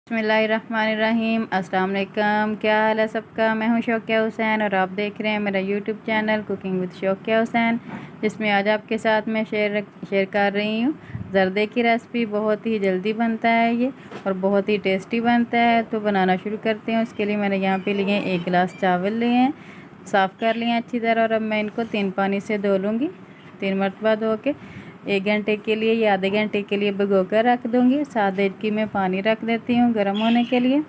बिस्मिल्लाहिर्रहमानिर्रहीम। अस्सलाम वालेकुम। क्या हाल है सबका। मैं हूं शौकिया हुसैन और आप देख रहे हैं मेरा यूट्यूब चैनल कुकिंग विद शौकिया हुसैन, जिसमें आज आपके साथ मैं शेयर कर रही हूं ज़र्दे की रेसिपी। बहुत ही जल्दी बनता है ये और बहुत ही टेस्टी बनता है। तो बनाना शुरू करते हैं। उसके लिए मैंने यहाँ पे लिए 1 गिलास चावल लिए हैं, साफ़ कर लिए हैं अच्छी तरह और अब मैं इनको 3 पानी से धो लूँगी। 3 मरतबा धो के 1 घंटे के लिए या आधे घंटे के लिए भिगो कर रख दूँगी। 7 देचकी में पानी रख देती हूँ गर्म होने के लिए।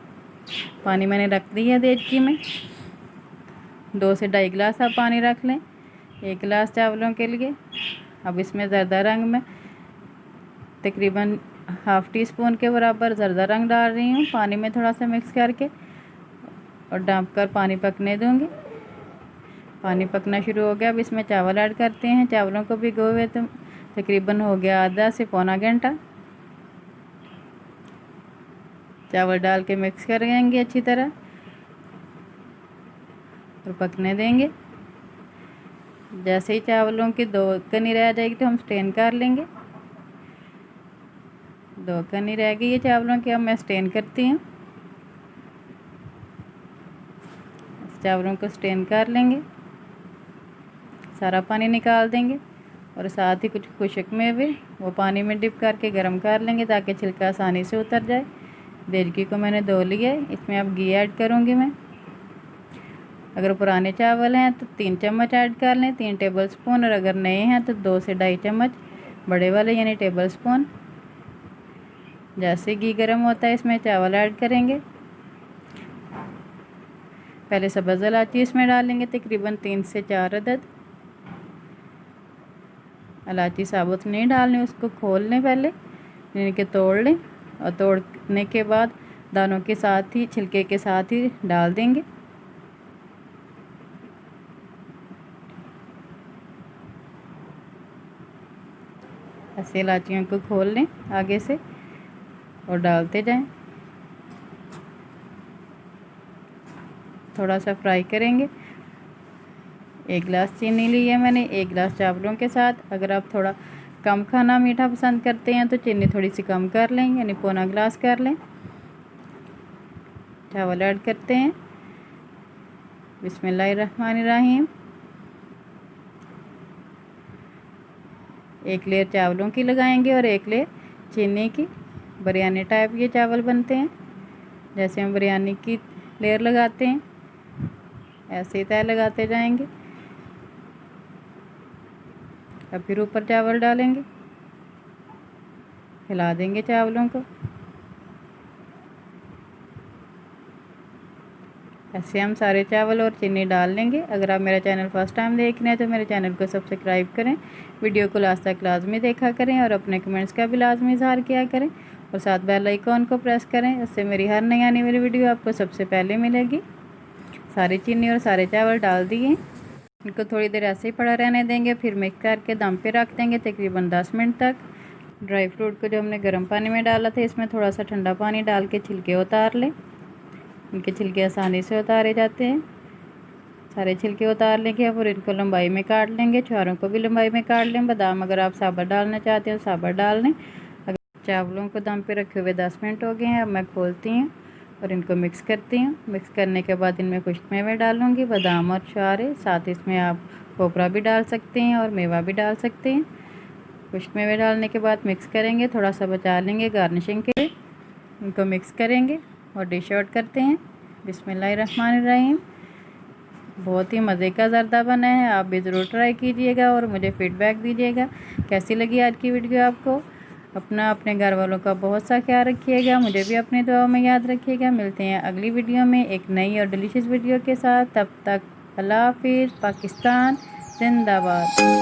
पानी मैंने रख दी है देचकी में। 2 से 2.5 गिलास आप पानी रख लें 1 गिलास चावलों के लिए। अब इसमें ज़रदा रंग में तकरीबन ½ टी स्पून के बराबर ज़रदा रंग डाल रही हूँ पानी में थोड़ा सा मिक्स करके और ढक कर पानी पकने दूँगी। पानी पकना शुरू हो गया। अब इसमें चावल ऐड करते हैं। चावलों को भिगोए हुए तो तकरीबन हो गया आधा से पौना घंटा। चावल डाल के मिक्स करेंगे अच्छी तरह और पकने देंगे। जैसे ही चावलों की 2 कनी रह जाएगी तो हम स्टेन कर लेंगे। 2 कनी रह गई है चावलों की, अब मैं स्टेन करती हूँ। चावलों को स्टेन कर लेंगे, सारा पानी निकाल देंगे और साथ ही कुछ खुश्क में भी वो पानी में डिप करके गर्म कर लेंगे ताकि छिलका आसानी से उतर जाए। देचकी को मैंने धो लिया है। इसमें अब घी ऐड करूँगी मैं। अगर पुराने चावल हैं तो 3 चम्मच ऐड कर लें, 3 टेबल स्पून, और अगर नए हैं तो 2 से 2.5 चम्मच बड़े वाले यानी टेबल स्पून। जैसे घी गर्म होता है इसमें चावल ऐड करेंगे। पहले सब्ज़ इलायची इसमें डालेंगे तकरीबन 3 से 4 अदद। इलायची साबुत नहीं डालनी, उसको खोल लें पहले, इनके तोड़ लें और तोड़ने के बाद दानों के साथ ही छिलके के साथ ही डाल देंगे। ऐसे इलायचियों को खोल लें आगे से और डालते जाएं। थोड़ा सा फ्राई करेंगे। 1 गिलास चीनी ली है मैंने 1 गिलास चावलों के साथ। अगर आप थोड़ा कम खाना मीठा पसंद करते हैं तो चीनी थोड़ी सी कम कर लें यानी पौना गिलास कर लें। चावल ऐड करते हैं। बिस्मिल्लाहिर्रहमानिर्रहीम। 1 लेयर चावलों की लगाएंगे और 1 लेयर चीनी की। बिरयानी टाइप ये चावल बनते हैं, जैसे हम बिरयानी की लेयर लगाते हैं ऐसे ही तय लगाते जाएंगे। अब फिर ऊपर चावल डालेंगे, हिला देंगे चावलों को। ऐसे हम सारे चावल और चीनी डाल लेंगे। अगर आप मेरा चैनल फर्स्ट टाइम देख रहे हैं तो मेरे चैनल को सब्सक्राइब करें, वीडियो को लास्ट तक लाजमी देखा करें और अपने कमेंट्स का भी लाजमी इजहार किया करें और साथ बेल आइकॉन को प्रेस करें। इससे मेरी हर नई आने वाली वीडियो आपको सबसे पहले मिलेगी। सारी चीनी और सारे चावल डाल दिए, इनको थोड़ी देर ऐसे ही पड़ा रहने देंगे, फिर मिक्स करके दम पे रख देंगे तकरीबन 10 मिनट तक। ड्राई फ्रूट को जो हमने गर्म पानी में डाला था इसमें थोड़ा सा ठंडा पानी डाल के छिलके उतार लें। इनके छिलके आसानी से उतारे जाते हैं। सारे छिलके उतार लेंगे और इनको लंबाई में काट लेंगे। छुहारों को भी लंबाई में काट लें। बादाम अगर आप साबुत डालना चाहते हैं साबुत डाल लें। अगर चावलों को दम पे रखे हुए 10 मिनट हो गए हैं, अब मैं खोलती हूँ और इनको मिक्स करती हूँ। मिक्स करने के बाद इनमें कुछ मेवे डालूँगी, बादाम और छुहारे। साथ इसमें आप खोपरा भी डाल सकते हैं और मेवा भी डाल सकते हैं। कुछ मेवे डालने के बाद मिक्स करेंगे, थोड़ा सा बचा लेंगे गार्निशिंग के लिए। इनको मिक्स करेंगे और डिश आउट करते हैं। बिस्मिल्लाहिर्रहमानिर्रहीम। बहुत ही मज़े का ज़र्दा बना है, आप भी ज़रूर ट्राई कीजिएगा और मुझे फ़ीडबैक दीजिएगा कैसी लगी आज की वीडियो आपको। अपने घर वालों का बहुत सा ख्याल रखिएगा, मुझे भी अपनी दुआओं में याद रखिएगा। मिलते हैं अगली वीडियो में एक नई और डिलीशियस वीडियो के साथ। तब तक अल्लाह हाफिज़। पाकिस्तान जिंदाबाद।